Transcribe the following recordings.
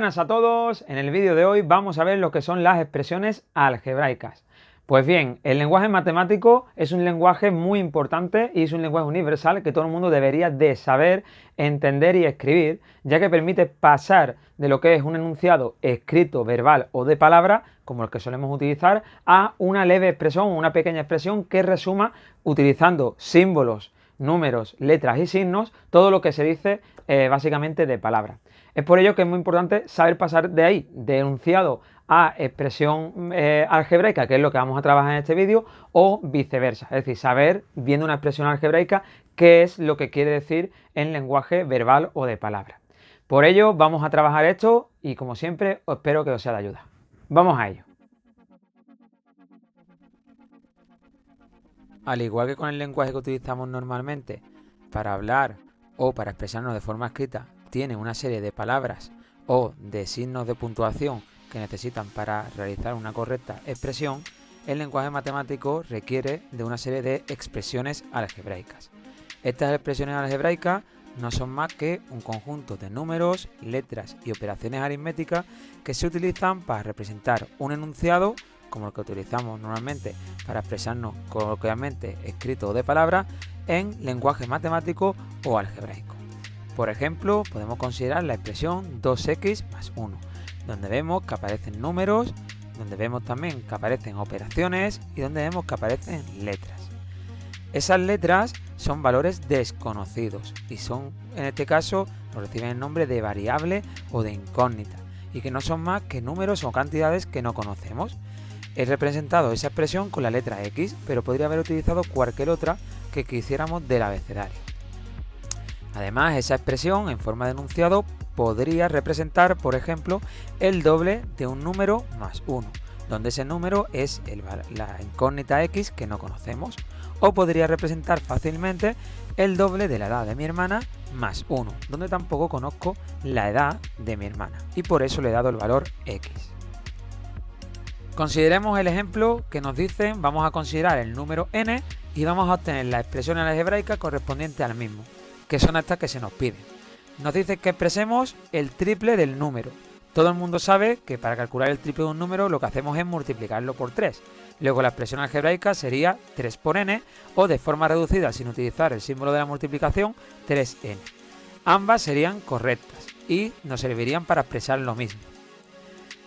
Buenas a todos, en el vídeo de hoy vamos a ver lo que son las expresiones algebraicas. Pues bien, el lenguaje matemático es un lenguaje muy importante y es un lenguaje universal que todo el mundo debería de saber, entender y escribir, ya que permite pasar de lo que es un enunciado escrito, verbal o de palabra, como el que solemos utilizar, a una leve expresión, una pequeña expresión que resuma utilizando símbolos, números, letras y signos, todo lo que se dice básicamente de palabra. Es por ello que es muy importante saber pasar de ahí, de enunciado a expresión algebraica, que es lo que vamos a trabajar en este vídeo, o viceversa. Es decir, saber, viendo una expresión algebraica, qué es lo que quiere decir en lenguaje verbal o de palabra. Por ello, vamos a trabajar esto y, como siempre, espero que os sea de ayuda. Vamos a ello. Al igual que con el lenguaje que utilizamos normalmente para hablar o para expresarnos de forma escrita, tiene una serie de palabras o de signos de puntuación que necesitan para realizar una correcta expresión, el lenguaje matemático requiere de una serie de expresiones algebraicas. Estas expresiones algebraicas no son más que un conjunto de números, letras y operaciones aritméticas que se utilizan para representar un enunciado, como el que utilizamos normalmente para expresarnos coloquialmente escrito o de palabra, en lenguaje matemático o algebraico. Por ejemplo, podemos considerar la expresión 2x más 1, donde vemos que aparecen números, donde vemos también que aparecen operaciones y donde vemos que aparecen letras. Esas letras son valores desconocidos y son, en este caso, reciben el nombre de variable o de incógnita y que no son más que números o cantidades que no conocemos. He representado esa expresión con la letra X, pero podría haber utilizado cualquier otra que quisiéramos del abecedario. Además, esa expresión en forma de enunciado podría representar, por ejemplo, el doble de un número más 1, donde ese número es la incógnita X que no conocemos. O podría representar fácilmente el doble de la edad de mi hermana más 1, donde tampoco conozco la edad de mi hermana y por eso le he dado el valor X. Consideremos el ejemplo que nos dicen, vamos a considerar el número n y vamos a obtener la expresión algebraica correspondiente al mismo, que son estas que se nos piden. Nos dice que expresemos el triple del número. Todo el mundo sabe que para calcular el triple de un número lo que hacemos es multiplicarlo por 3. Luego la expresión algebraica sería 3 por n o de forma reducida sin utilizar el símbolo de la multiplicación 3n. Ambas serían correctas y nos servirían para expresar lo mismo.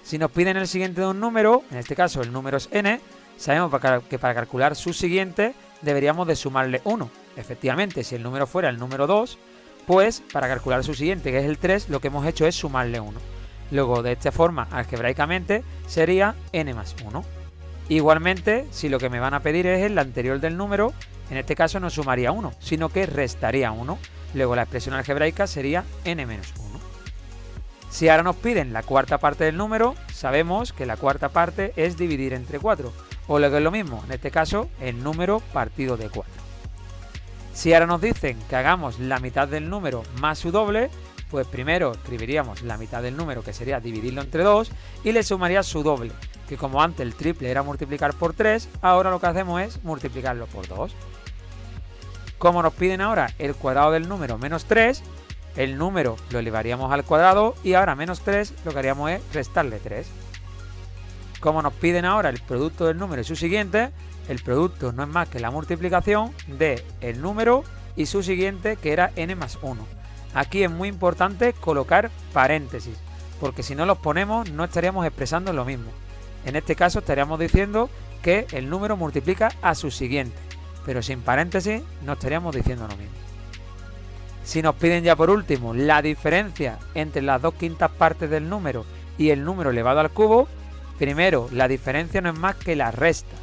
Si nos piden el siguiente de un número, en este caso el número es n, sabemos que para calcular su siguiente deberíamos de sumarle 1. Efectivamente, si el número fuera el número 2, pues para calcular su siguiente, que es el 3, lo que hemos hecho es sumarle 1. Luego, de esta forma, algebraicamente, sería n más 1. Igualmente, si lo que me van a pedir es el anterior del número, en este caso no sumaría 1, sino que restaría 1. Luego la expresión algebraica sería n menos 1. Si ahora nos piden la cuarta parte del número, sabemos que la cuarta parte es dividir entre 4. O lo que es lo mismo, en este caso, el número partido de 4. Si ahora nos dicen que hagamos la mitad del número más su doble, pues primero escribiríamos la mitad del número, que sería dividirlo entre 2, y le sumaría su doble, que como antes el triple era multiplicar por 3, ahora lo que hacemos es multiplicarlo por 2. Como nos piden ahora el cuadrado del número menos 3, el número lo elevaríamos al cuadrado y ahora menos 3 lo que haríamos es restarle 3. Como nos piden ahora el producto del número y su siguiente, el producto no es más que la multiplicación de el número y su siguiente, que era n más 1. Aquí es muy importante colocar paréntesis, porque si no los ponemos no estaríamos expresando lo mismo. En este caso estaríamos diciendo que el número multiplica a su siguiente, pero sin paréntesis no estaríamos diciendo lo mismo. Si nos piden ya por último la diferencia entre las 2/5 partes del número y el número elevado al cubo, primero la diferencia no es más que la resta.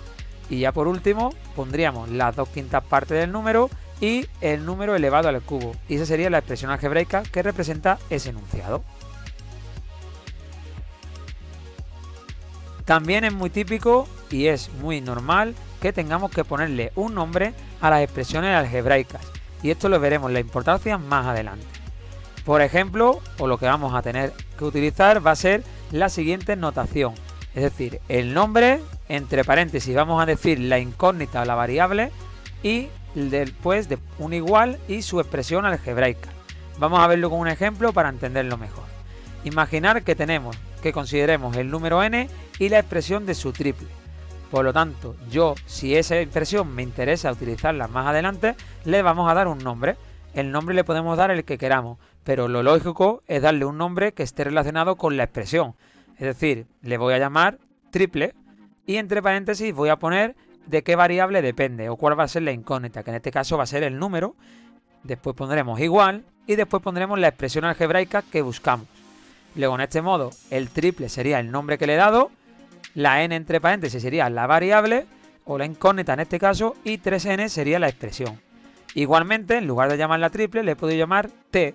Y ya por último pondríamos las 2/5 partes del número y el número elevado al cubo. Y esa sería la expresión algebraica que representa ese enunciado. También es muy típico y es muy normal que tengamos que ponerle un nombre a las expresiones algebraicas. Y esto lo veremos la importancia más adelante. Por ejemplo, o lo que vamos a tener que utilizar va a ser la siguiente notación. Es decir, el nombre, entre paréntesis vamos a decir la incógnita o la variable y después de un igual y su expresión algebraica. Vamos a verlo con un ejemplo para entenderlo mejor. Imaginar que consideremos el número n y la expresión de su triple. Por lo tanto, si esa expresión me interesa utilizarla más adelante, le vamos a dar un nombre. El nombre le podemos dar el que queramos, pero lo lógico es darle un nombre que esté relacionado con la expresión. Es decir, le voy a llamar triple y entre paréntesis voy a poner de qué variable depende o cuál va a ser la incógnita, que en este caso va a ser el número. Después pondremos igual y después pondremos la expresión algebraica que buscamos. Luego, en este modo, el triple sería el nombre que le he dado, la n entre paréntesis sería la variable o la incógnita en este caso y 3n sería la expresión. Igualmente, en lugar de llamarla triple, le puedo llamar t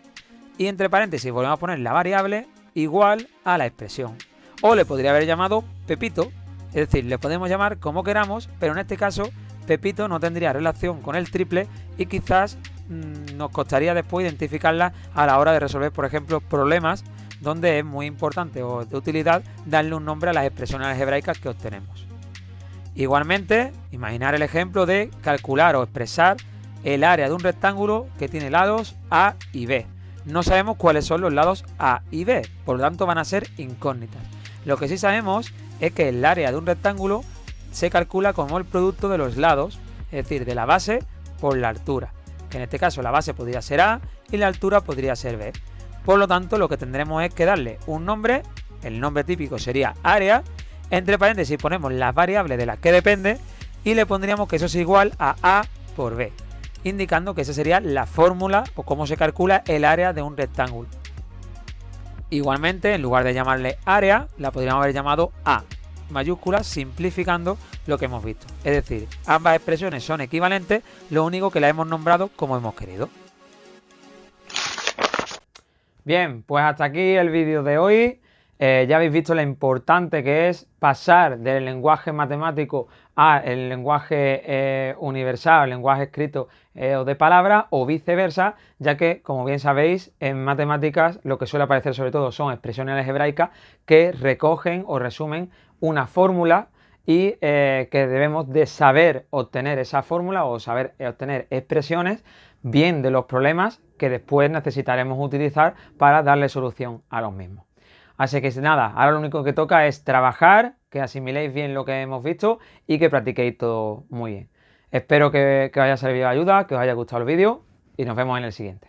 y entre paréntesis volvemos a poner la variable igual a la expresión. O le podría haber llamado Pepito, es decir, le podemos llamar como queramos, pero en este caso Pepito no tendría relación con el triple y quizás nos costaría después identificarla a la hora de resolver, por ejemplo, problemas donde es muy importante o de utilidad darle un nombre a las expresiones algebraicas que obtenemos. Igualmente, imaginar el ejemplo de calcular o expresar el área de un rectángulo que tiene lados A y B. No sabemos cuáles son los lados A y B, por lo tanto van a ser incógnitas. Lo que sí sabemos es que el área de un rectángulo se calcula como el producto de los lados, es decir, de la base por la altura, que en este caso la base podría ser A y la altura podría ser B. Por lo tanto, lo que tendremos es que darle un nombre, el nombre típico sería área, entre paréntesis ponemos las variables de las que depende y le pondríamos que eso es igual a A por B, indicando que esa sería la fórmula o cómo se calcula el área de un rectángulo. Igualmente, en lugar de llamarle área, la podríamos haber llamado A, mayúscula, simplificando lo que hemos visto. Es decir, ambas expresiones son equivalentes, lo único que las hemos nombrado como hemos querido. Bien, pues hasta aquí el vídeo de hoy. Ya habéis visto lo importante que es pasar del lenguaje matemático al lenguaje universal, el lenguaje escrito o de palabra o viceversa, ya que, como bien sabéis, en matemáticas lo que suele aparecer sobre todo son expresiones algebraicas que recogen o resumen una fórmula y que debemos de saber obtener esa fórmula o saber obtener expresiones bien de los problemas que después necesitaremos utilizar para darle solución a los mismos. Así que nada, ahora lo único que toca es trabajar, que asimiléis bien lo que hemos visto y que practiquéis todo muy bien. Espero que os haya servido de ayuda, que os haya gustado el vídeo y nos vemos en el siguiente.